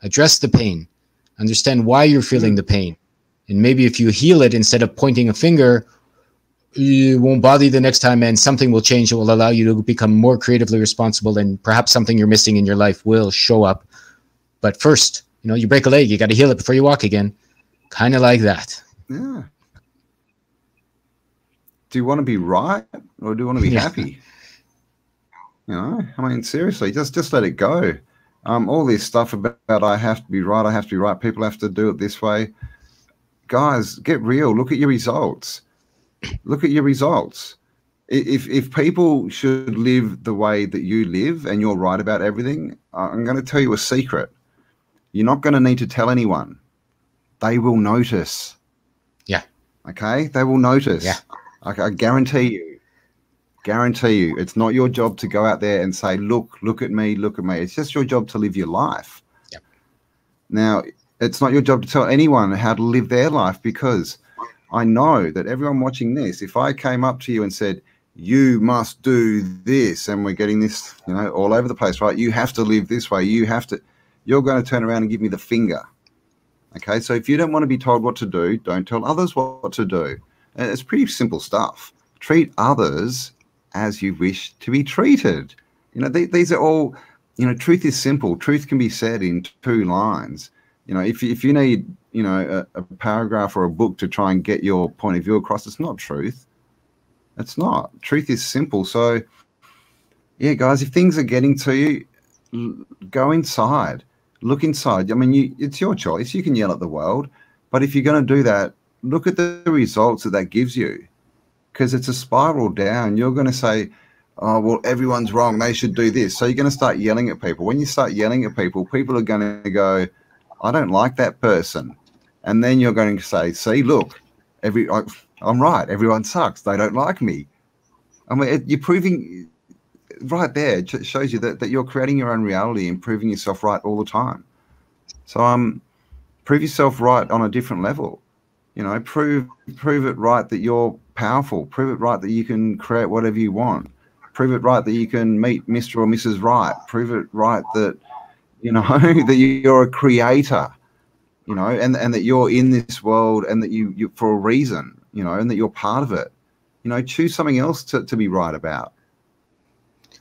Address the pain. Understand why you're feeling the pain. And maybe if you heal it instead of pointing a finger, it won't bother you the next time, and something will change that will allow you to become more creatively responsible, and perhaps something you're missing in your life will show up. But first, you know, you break a leg, you got to heal it before you walk again. Kind of like that. Yeah. Do you want to be right, or do you want to be happy? You know, I mean, seriously, just let it go. All this stuff about I have to be right, people have to do it this way. Guys, get real. Look at your results. Look at your results. If people should live the way that you live and you're right about everything, I'm going to tell you a secret. You're not going to need to tell anyone. They will notice. Yeah. Okay? They will notice. Yeah. I guarantee you. Guarantee you, it's not your job to go out there and say, look at me, look at me. It's just your job to live your life. Yep. Now, it's not your job to tell anyone how to live their life, because I know that everyone watching this, if I came up to you and said, you must do this, and we're getting this, you know, all over the place, right? You have to live this way. You have to, you're going to turn around and give me the finger. Okay. So if you don't want to be told what to do, don't tell others what to do. And it's pretty simple stuff. Treat others as you wish to be treated. You know, these are all, you know, truth is simple. Truth can be said in 2 lines. You know, if you need, you know, a paragraph or a book to try and get your point of view across, it's not truth. It's not. Truth is simple. So, yeah, guys, if things are getting to you, go inside. Look inside. I mean, it's your choice. You can yell at the world. But if you're going to do that, look at the results that gives you. Because it's a spiral down. You're going to say, oh, well, everyone's wrong. They should do this. So you're going to start yelling at people. When you start yelling at people, people are going to go, I don't like that person. And then you're going to say, see, look, I'm right. Everyone sucks. They don't like me. I mean, you're proving right there. It shows you that you're creating your own reality and proving yourself right all the time. So prove yourself right on a different level. You know, prove it right that you're powerful. Prove it right that you can create whatever you want. Prove it right that you can meet Mr. or Mrs. Right. Prove it right that, you know, that you're a creator, you know, and that you're in this world and that you for a reason, you know, and that you're part of it. You know, choose something else to be right about.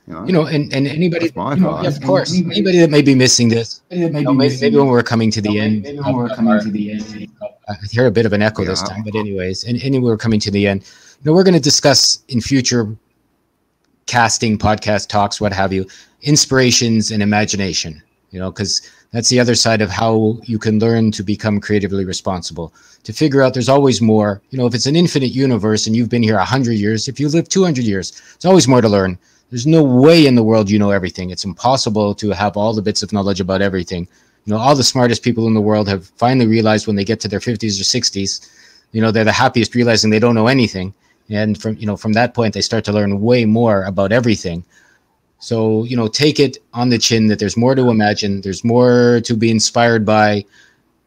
You know, and anybody, you know, of course, anybody that may be missing this, maybe when we're coming to the end, I hear a bit of an echo this time, but anyways, and we're coming to the end. You know, we're going to discuss in future casting, podcast talks, what have you, inspirations and imagination, you know, because that's the other side of how you can learn to become creatively responsible, to figure out there's always more. You know, if it's an infinite universe and you've been here 100 years, if you live 200 years, there's always more to learn. There's no way in the world you know everything. It's impossible to have all the bits of knowledge about everything. You know, all the smartest people in the world have finally realized when they get to their 50s or 60s, you know, they're the happiest realizing they don't know anything. And from that point, they start to learn way more about everything. So, you know, take it on the chin that there's more to imagine. There's more to be inspired by.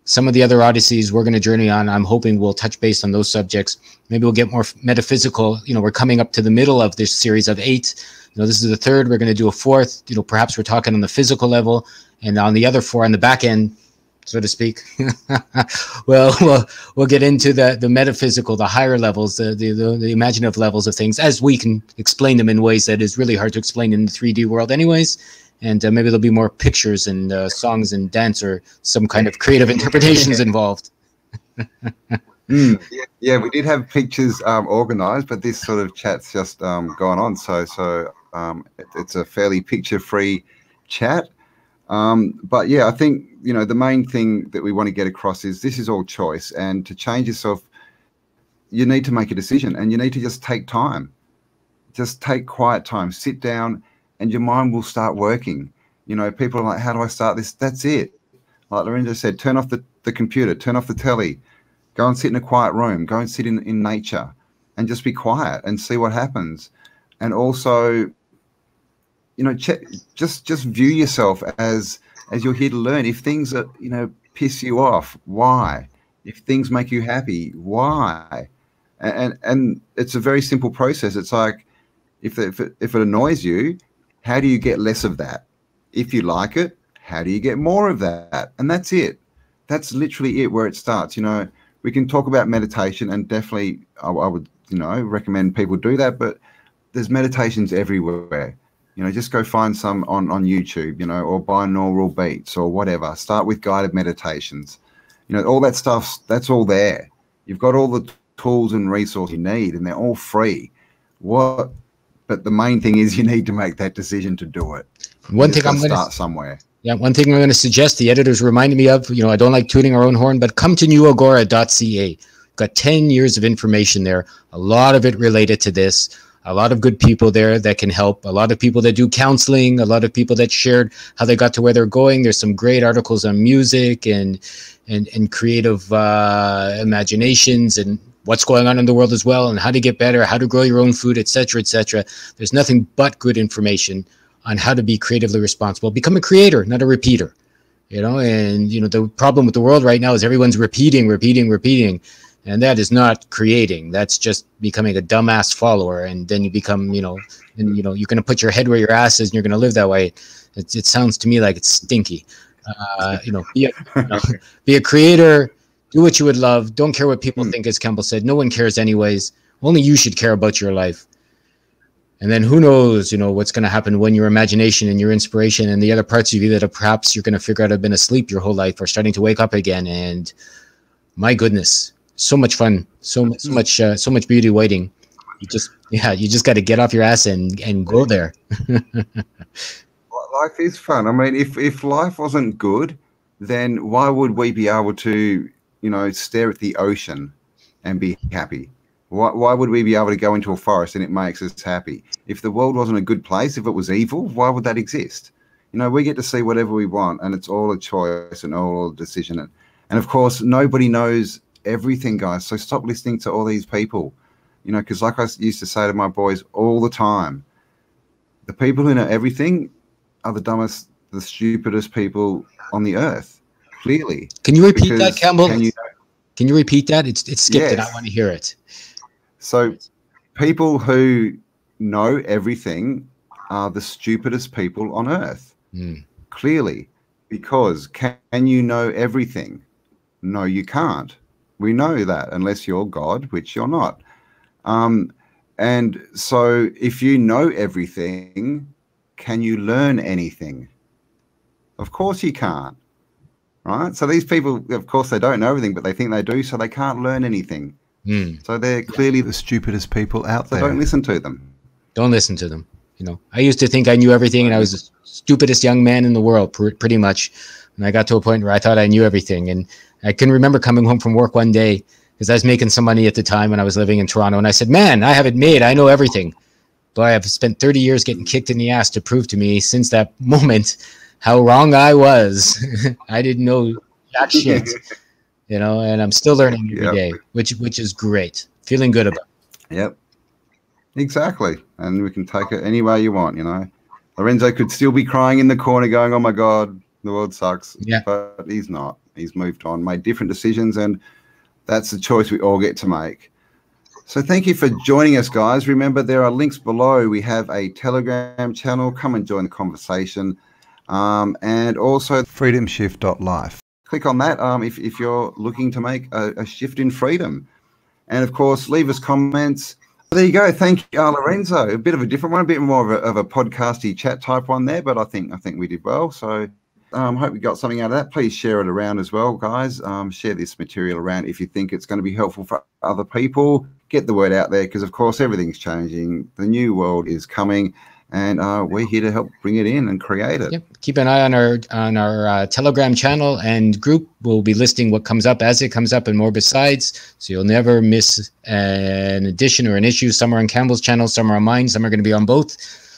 Some of the other Odysseys we're going to journey on, I'm hoping we'll touch base on those subjects. Maybe we'll get more metaphysical. You know, we're coming up to the middle of this series of 8. You know, this is the 3rd. We're going to do a 4th. You know, perhaps we're talking on the physical level, and on the other 4 on the back end, so to speak. Well, we'll get into the metaphysical, the higher levels, the imaginative levels of things, as we can explain them in ways that is really hard to explain in the 3D world anyways. And maybe there'll be more pictures and songs and dance or some kind of creative interpretations involved. Yeah, we did have pictures organized, but this sort of chat's just gone on. So it's a fairly picture-free chat. But yeah, I think, you know, the main thing that we want to get across is this is all choice. And to change yourself, you need to make a decision, and you need to just take time. Just take quiet time. Sit down, and your mind will start working. You know, people are like, how do I start this? That's it. Like Lorenzo said, turn off the computer, turn off the telly, go and sit in a quiet room, go and sit in nature and just be quiet and see what happens. And also, you know, just view yourself as you're here to learn. If things are, you know, piss you off, why? If things make you happy, why? And it's a very simple process. It's like, if it annoys you, how do you get less of that? If you like it, how do you get more of that? And that's it. That's literally it, where it starts. You know, we can talk about meditation, and definitely I would, you know, recommend people do that, but there's meditations everywhere. You know, just go find some on YouTube, you know, or binaural beats or whatever. Start with guided meditations. You know, all that stuff, that's all there. You've got all the tools and resources you need, and they're all free. But the main thing is you need to make that decision to do it. One thing I'm going to start somewhere. Yeah, one thing I'm going to suggest, the editors reminded me of, you know, I don't like tooting our own horn, but come to newagora.ca. Got 10 years of information there, a lot of it related to this, a lot of good people there that can help, a lot of people that do counseling, a lot of people that shared how they got to where they're going. There's some great articles on music and creative imaginations and what's going on in the world as well, and how to get better, how to grow your own food, etc., etc. There's nothing but good information on how to be creatively responsible. Become a creator, not a repeater. You know, and you know, the problem with the world right now is everyone's repeating. And that is not creating. That's just becoming a dumbass follower. And then you become, you're going to put your head where your ass is and you're going to live that way. It sounds to me like it's stinky. Be a creator, do what you would love. Don't care what people think, as Cambell said. No one cares anyways. Only you should care about your life. And then who knows, what's going to happen when your imagination and your inspiration and the other parts of you that perhaps you're going to figure out have been asleep your whole life are starting to wake up again. And my goodness, so much fun, so much beauty waiting. You just got to get off your ass and go there. Life is fun. I mean, if life wasn't good, then why would we be able to, stare at the ocean and be happy? Why would we be able to go into a forest and it makes us happy? If the world wasn't a good place, if it was evil, why would that exist? We get to see whatever we want, and it's all a choice and all a decision. And of course, nobody knows everything, guys. So stop listening to all these people, because like I used to say to my boys all the time, the people who know everything are the dumbest, the stupidest people on the earth, clearly. Can you repeat that, Cambell? Can you repeat that? It's skipped, yes. And I want to hear it. So people who know everything are the stupidest people on earth, clearly, because can you know everything? No, you can't. We know that, unless you're God, which you're not. And so if you know everything, can you learn anything? Of course you can't, right? So these people, of course, they don't know everything, but they think they do, so they can't learn anything. So they're clearly the stupidest people out there. So don't listen to them. Don't listen to them. I used to think I knew everything, and I was the stupidest young man in the world, pretty much. And I got to a point where I thought I knew everything. And I can remember coming home from work one day, because I was making some money at the time when I was living in Toronto. And I said, man, I have it made. I know everything. But I have spent 30 years getting kicked in the ass to prove to me since that moment how wrong I was. I didn't know that shit, and I'm still learning every day, which is great. Feeling good about it. Yep. Exactly. And we can take it any way you want, Lorenzo could still be crying in the corner going, oh my God, the world sucks. Yeah. But he's not. He's moved on, made different decisions, and that's the choice we all get to make. So thank you for joining us, guys. Remember, there are links below. We have a Telegram channel. Come and join the conversation. And also freedomshift.life. Click on that if you're looking to make a shift in freedom. And of course, leave us comments. There you go. Thank you, Lorenzo. A bit of a different one, a bit more of a podcasty chat type one there, but I think we did well. So hope you got something out of that. Please share it around as well, guys. Share this material around if you think it's going to be helpful for other people. Get the word out there, because of course everything's changing. The new world is coming, and we're here to help bring it in and create it. Yep. Keep an eye on our Telegram channel and group. We'll be listing what comes up as it comes up and more besides, so you'll never miss an addition or an issue. Some are on Cambell's channel, some are on mine, some are going to be on both.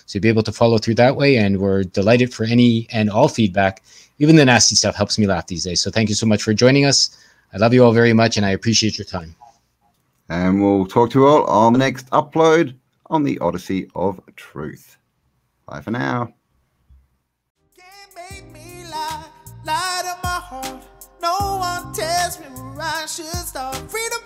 So you'll be able to follow through that way, and we're delighted for any and all feedback. Even the nasty stuff helps me laugh these days. So thank you so much for joining us. I love you all very much, and I appreciate your time. And we'll talk to you all on the next upload on the Odyssey of Truth. Bye for now. Can't make me lie to my heart. No one tells me where I should start. Freedom.